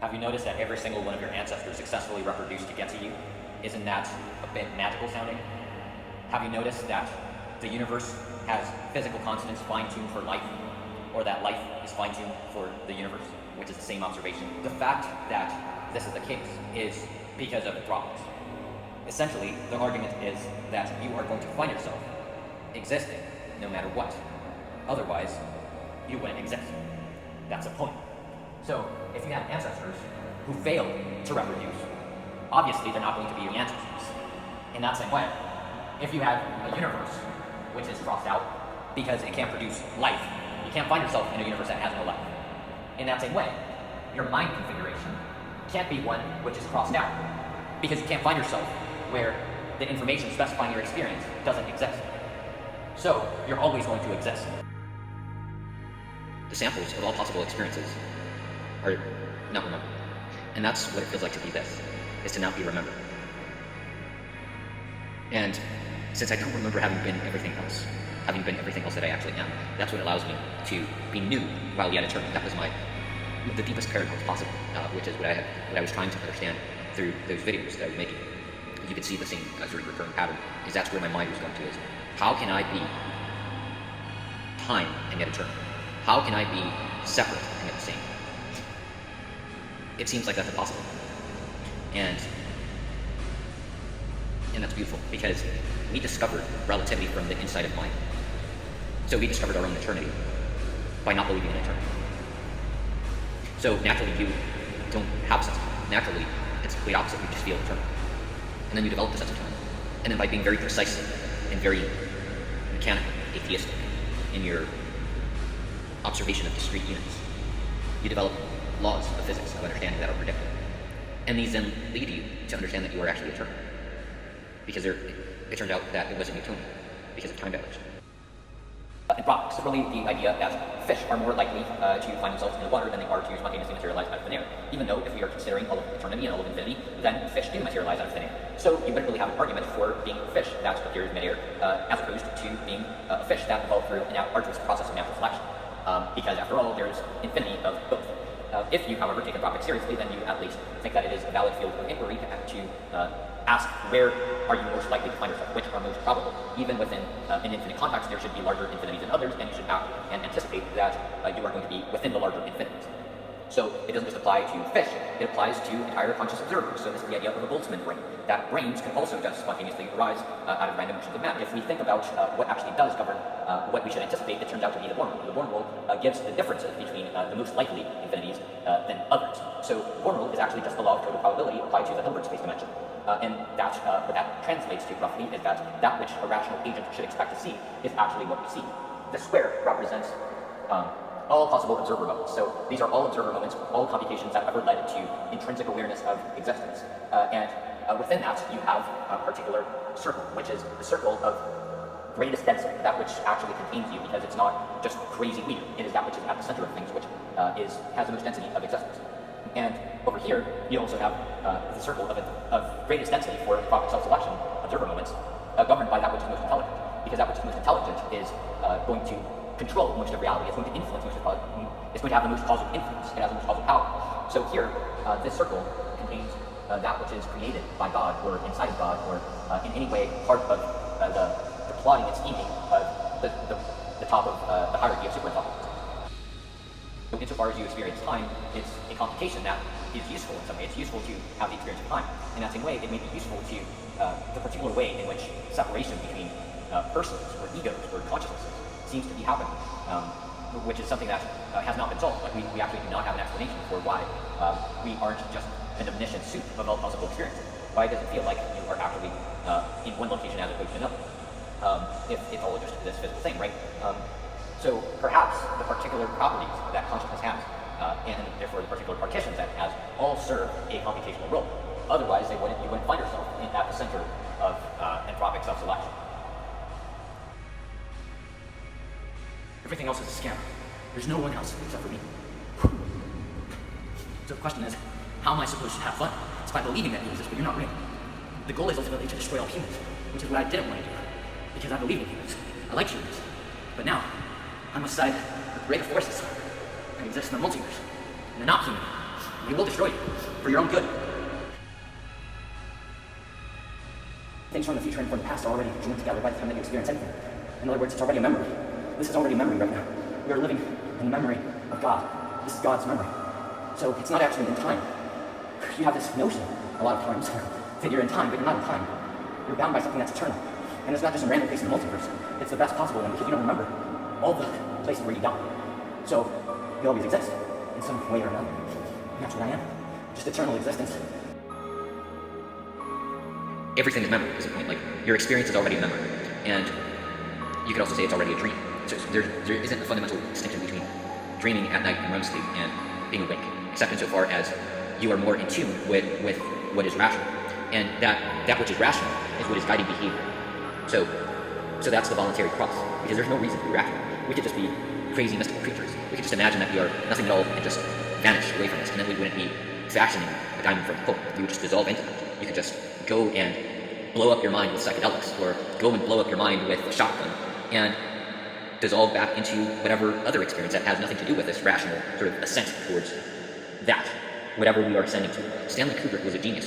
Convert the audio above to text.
Have you noticed that every single one of your ancestors successfully reproduced to get to you? Isn't that a bit magical sounding? Have you noticed that the universe has physical constants fine-tuned for life, or that life is fine-tuned for the universe, which is the same observation? The fact that this is the case is because of Anthropics. Essentially, the argument is that you are going to find yourself existing no matter what. Otherwise, you wouldn't exist. That's the point. So, if you have ancestors who failed to reproduce, obviously they're not going to be your ancestors. In that same way, if you have a universe which is crossed out because it can't produce life, you can't find yourself in a universe that has no life. In that same way, your mind configuration can't be one which is crossed out because you can't find yourself where the information specifying your experience doesn't exist. So, you're always going to exist. The samples of all possible experiences are not remembered. And that's what it feels like to be this, is to not be remembered. And since I don't remember having been everything else that I actually am, that's what allows me to be new while yet eternal. That was the deepest paradox possible, which is what I was trying to understand through those videos that I was making. You could see the same sort of recurring pattern, is that's where my mind was going to, is how can I be time and yet eternal? How can I be separate and yet the same? It seems like that's impossible. And that's beautiful, because we discovered relativity from the inside of mind. So we discovered our own eternity by not believing in eternity. So naturally you don't have a sense of time. Naturally, it's the complete opposite. You just feel eternal. And then you develop the sense of time. And then by being very precise and very mechanical, atheistic in your observation of discrete units, you develop laws of physics of understanding that are predictable. And these then lead you to understand that you are actually eternal. Because it turned out that it wasn't Newtonian, because of time dilation. Anthropics is really the idea that fish are more likely to find themselves in the water than they are to spontaneously materialize out of thin air. Even though if we are considering all of eternity and all of infinity, then fish do materialize out of thin air. So you wouldn't really have an argument for being a fish that appears midair, as opposed to being a fish that evolved through an arduous process of natural selection. Because after all, there's infinity of both. If you, however, take Anthropic seriously, then you at least think that it is a valid field of inquiry to ask where are you most likely to find yourself, which are most probable. Even within an infinite context, there should be larger infinities than others, and you should act and anticipate that you are going to be within the larger infinities. So it doesn't just apply to fish, it applies to entire conscious observers. So this is the idea of a Boltzmann brain, that brains can also just spontaneously arise out of random motions of matter. If we think about what actually does govern what we should anticipate, it turns out to be the Born rule. The Born rule gives the differences between the most likely infinities than others. So Born rule is actually just the law of total probability applied to the Hilbert space dimension. And that what that translates to roughly is that which a rational agent should expect to see is actually what we see. The square represents all possible observer moments. So these are all observer moments, all computations that ever led to intrinsic awareness of existence. And within that, you have a particular circle, which is the circle of greatest density, that which actually contains you, because it's not just crazy weird. It is that which is at the center of things, which has the most density of existence. And over here, you also have the circle of greatest density for Anthropic self-selection observer moments, governed by that which is most intelligent, because that which is most intelligent is going to control most of reality. It's going to influence most of it's going to have the most causal influence. It has the most causal power. So here, this circle contains that which is created by God, or inside of God, or in any way part of the plotting and scheming of the top of the hierarchy of superintelligence. So insofar as you experience time, it's a computation that is useful in some way. It's useful to have the experience of time. In that same way, it may be useful to the particular way in which separation between persons, or egos, or consciousnesses seems to be happening, which is something that has not been solved. Like we actually do not have an explanation for why we aren't just an omniscient soup of all possible experiences. Why does it feel like you are actually in one location as opposed to another? If it's all just this physical thing, right? So perhaps the particular properties that consciousness has, and therefore the particular partitions that it has, all serve a computational role. Otherwise, you wouldn't find yourself at the center of anthropic self-selection. Everything else is a scam. There's no one else except for me. So the question is, how am I supposed to have fun? It's by believing that you exist, but you're not real. The goal is ultimately to destroy all humans, which is what I didn't want to do, because I believe in humans. I like humans. But now, I must side with greater forces that exist in the multiverse, and they're not human. You will destroy you for your own good. Things from the future and from the past are already joined together by the time that you experience anything. In other words, it's already a memory. This is already a memory right now. We are living in the memory of God. This is God's memory. So it's not actually in time. You have this notion, a lot of times, that you're in time, but you're not in time. You're bound by something that's eternal. And it's not just a random place in the multiverse. It's the best possible one because you don't remember all the places where you died. So you always exist in some way or another. And that's what I am. Just eternal existence. Everything is memory, is the point. Like, your experience is already a memory. And you could also say it's already a dream. So there isn't a fundamental distinction between dreaming at night in REM sleep and being awake, except insofar as you are more in tune with what is rational. And that which is rational is what is guiding behavior. So that's the voluntary cross, because there's no reason to be rational. We could just be crazy mystical creatures. We could just imagine that we are nothing at all and just vanish away from us, and then we wouldn't be fashioning a diamond from coal. We would just dissolve into it. You could just go and blow up your mind with psychedelics, or go and blow up your mind with a shotgun, and dissolve back into whatever other experience that has nothing to do with this rational sort of ascent towards that, whatever we are ascending to. Stanley Kubrick was a genius.